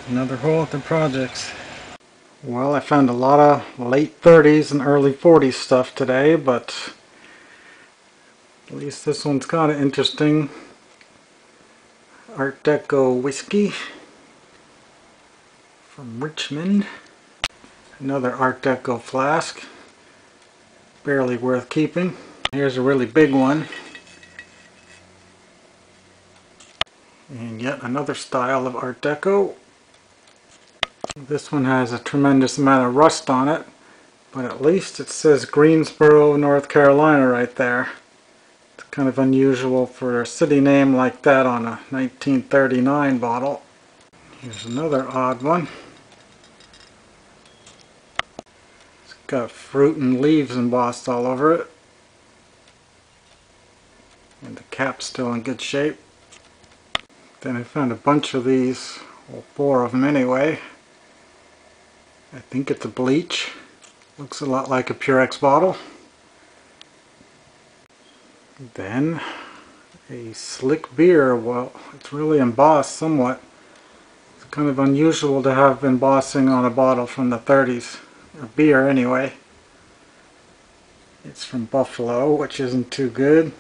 Another hole at the projects. Well, I found a lot of late 30s and early 40s stuff today, but at least this one's kind of interesting. Art Deco whiskey from Richmond. Another Art Deco flask. Barely worth keeping. Here's a really big one. And yet another style of Art Deco. This one has a tremendous amount of rust on it, but at least it says Greensboro, North Carolina right there. It's kind of unusual for a city name like that on a 1939 bottle. Here's another odd one. It's got fruit and leaves embossed all over it. And the cap's still in good shape. Then I found a bunch of these, well, 4 of them anyway. I think it's a bleach. Looks a lot like a Purex bottle. Then a slick beer. Well, it's really embossed somewhat. It's kind of unusual to have embossing on a bottle from the 30s. A beer anyway. It's from Buffalo, which isn't too good.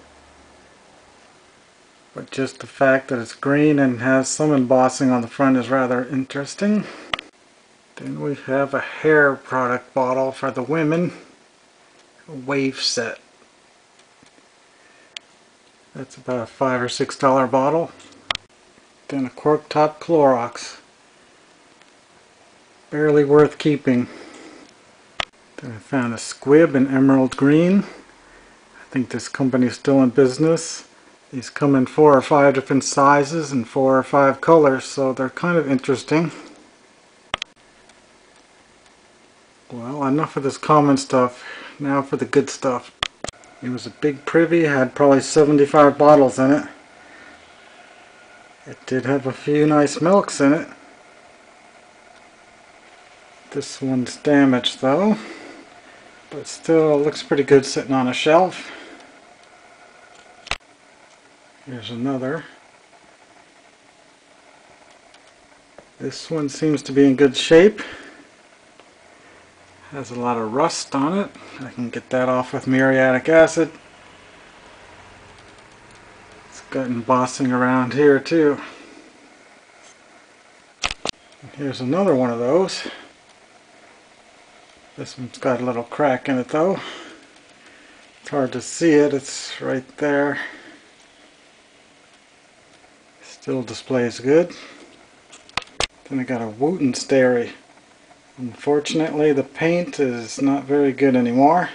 But just the fact that it's green and has some embossing on the front is rather interesting. Then we have a hair product bottle for the women. A wave set. That's about a $5 or $6 bottle. Then a cork top Clorox. Barely worth keeping. Then I found a squib in emerald green. I think this company is still in business. These come in 4 or 5 different sizes and 4 or 5 colors, so they're kind of interesting. Well, enough of this common stuff. Now for the good stuff. It was a big Privy, had probably 75 bottles in it. It did have a few nice milks in it. This one's damaged though, but still looks pretty good sitting on a shelf. Here's another. This one seems to be in good shape. Has a lot of rust on it. I can get that off with muriatic acid. It's got embossing around here too. And here's another one of those. This one's got a little crack in it though. It's hard to see it, it's right there. Still displays good. Then I got a Wooten Stary. Unfortunately the paint is not very good anymore.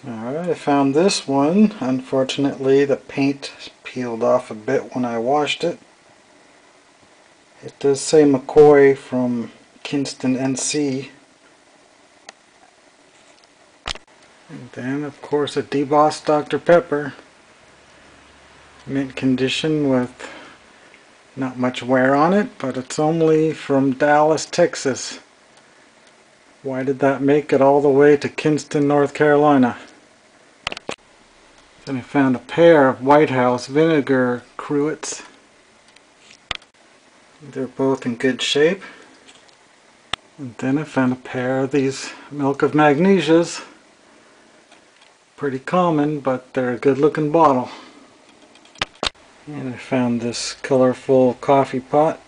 Alright, I found this one. Unfortunately the paint peeled off a bit when I washed it. It does say McCoy from Kinston, NC. And then of course a debossed Dr. Pepper. Mint condition with not much wear on it, but it's only from Dallas, Texas. Why did that make it all the way to Kinston, North Carolina? Then I found a pair of White House vinegar cruets. They're both in good shape. And then I found a pair of these Milk of Magnesias. Pretty common, but they're a good looking bottle. And I found this colorful coffee pot.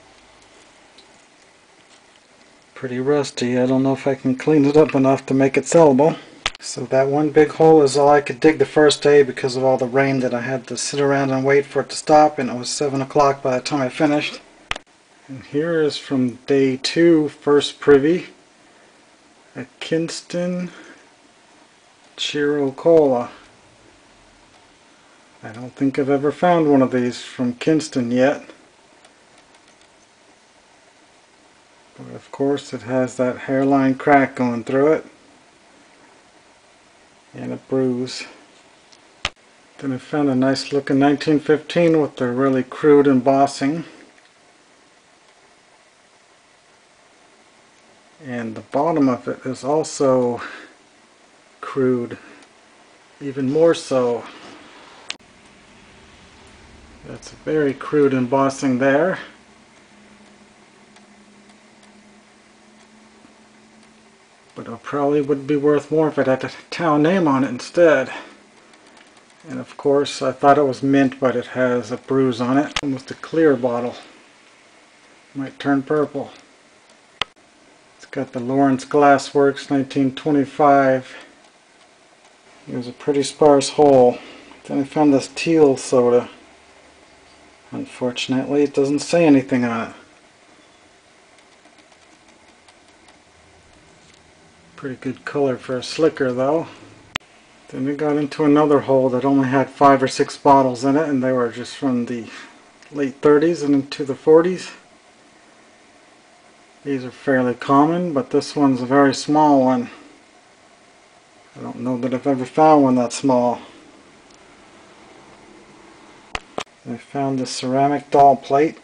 Pretty rusty. I don't know if I can clean it up enough to make it sellable. So that one big hole is all I could dig the first day because of all the rain that I had to sit around and wait for it to stop, and it was 7 o'clock by the time I finished. And here is from day 2, first Privy. A Kinston Chiro Cola. I don't think I've ever found one of these from Kinston yet. But of course it has that hairline crack going through it. And a bruise. Then I found a nice looking 1915 with the really crude embossing. And the bottom of it is also crude. Even more so. That's a very crude embossing there. but it probably would be worth more if it had a town name on it instead. And of course I thought it was mint, but it has a bruise on it. Almost a clear bottle. Might turn purple. It's got the Lawrence Glassworks 1925. It was a pretty sparse hole. Then I found this teal soda. Unfortunately, it doesn't say anything on it. Pretty good color for a slicker though. Then we got into another hole that only had 5 or 6 bottles in it, and they were just from the late 30s and into the 40s. These are fairly common, but this one's a very small one. I don't know that I've ever found one that small. I found this ceramic doll plate.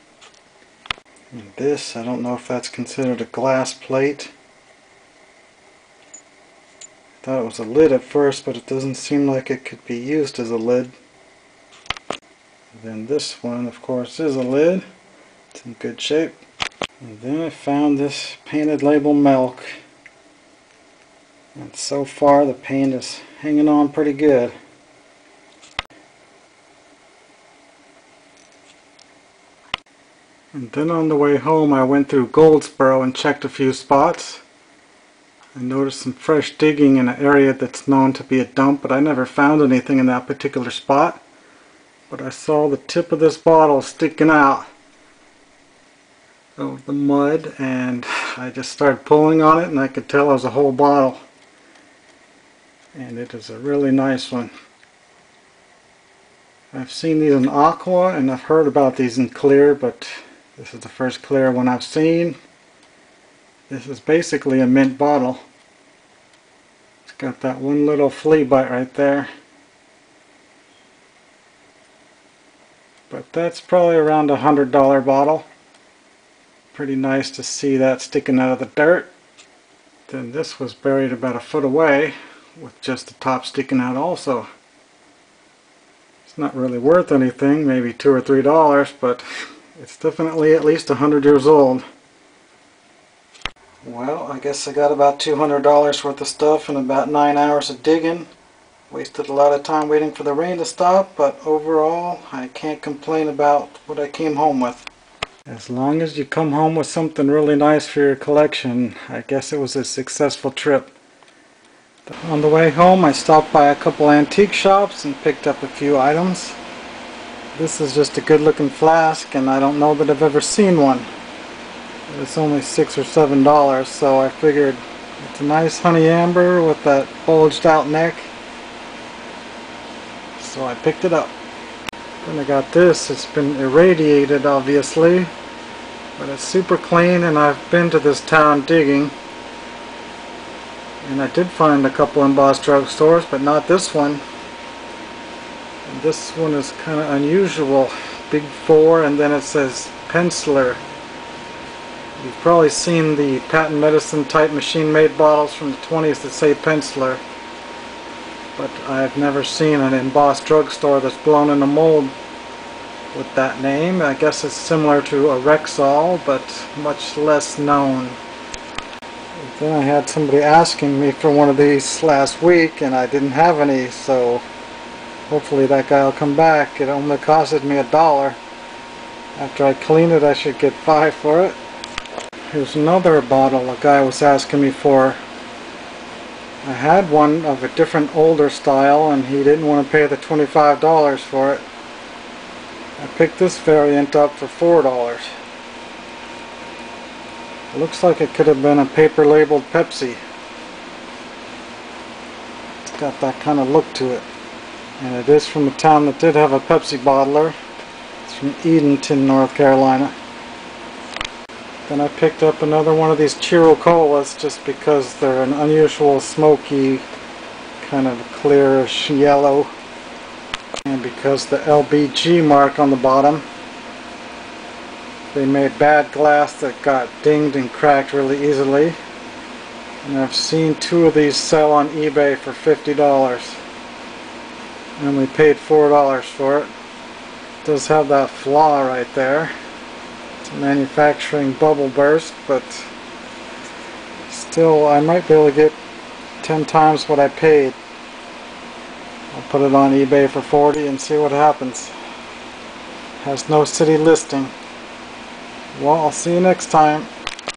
And this, I don't know if that's considered a glass plate. I thought it was a lid at first, but it doesn't seem like it could be used as a lid. And then this one, of course, is a lid. It's in good shape. And then I found this painted label milk. And so far the paint is hanging on pretty good. And then on the way home I went through Goldsboro and checked a few spots. I noticed some fresh digging in an area that's known to be a dump, but I never found anything in that particular spot. But I saw the tip of this bottle sticking out of the mud, and I just started pulling on it, and I could tell it was a whole bottle. And it is a really nice one. I've seen these in aqua, and I've heard about these in clear, but this is the first clear one I've seen. This is basically a mint bottle. It's got that one little flea bite right there. But that's probably around a $100 bottle. Pretty nice to see that sticking out of the dirt. Then this was buried about a foot away with just the top sticking out also. It's not really worth anything, maybe $2 or $3, but it's definitely at least 100 years old. Well, I guess I got about $200 worth of stuff in about 9 hours of digging. Wasted a lot of time waiting for the rain to stop, but overall I can't complain about what I came home with. As long as you come home with something really nice for your collection, I guess it was a successful trip. On the way home I stopped by a couple antique shops and picked up a few items. This is just a good looking flask, and I don't know that I've ever seen one. It's only $6 or $7, so I figured it's a nice honey amber with that bulged out neck. So I picked it up. Then I got this. It's been irradiated obviously, but it's super clean, and I've been to this town digging. And I did find a couple embossed drugstores, but not this one. And this one is kind of unusual. Big 4, and then it says penciler. You've probably seen the patent medicine type machine made bottles from the 20s that say penciler. But I've never seen an embossed drugstore that's blown in a mold with that name. I guess it's similar to a Rexall, but much less known. Then I had somebody asking me for one of these last week, and I didn't have any, so hopefully that guy will come back. It only costed me $1. After I clean it, I should get $5 for it. Here's another bottle a guy was asking me for. I had one of a different older style, and he didn't want to pay the $25 for it. I picked this variant up for $4. It looks like it could have been a paper labeled Pepsi. It's got that kind of look to it. And it is from a town that did have a Pepsi bottler. It's from Edenton, North Carolina. Then I picked up another one of these Chiro Colas just because they're an unusual smoky, kind of clearish yellow. And because the LBG mark on the bottom. They made bad glass that got dinged and cracked really easily. And I've seen 2 of these sell on eBay for $50. And we paid $4 for it. It does have that flaw right there. It's a manufacturing bubble burst, but Still, I might be able to get 10 times what I paid. I'll put it on eBay for 40 and see what happens. Has no city listing. Well, I'll see you next time.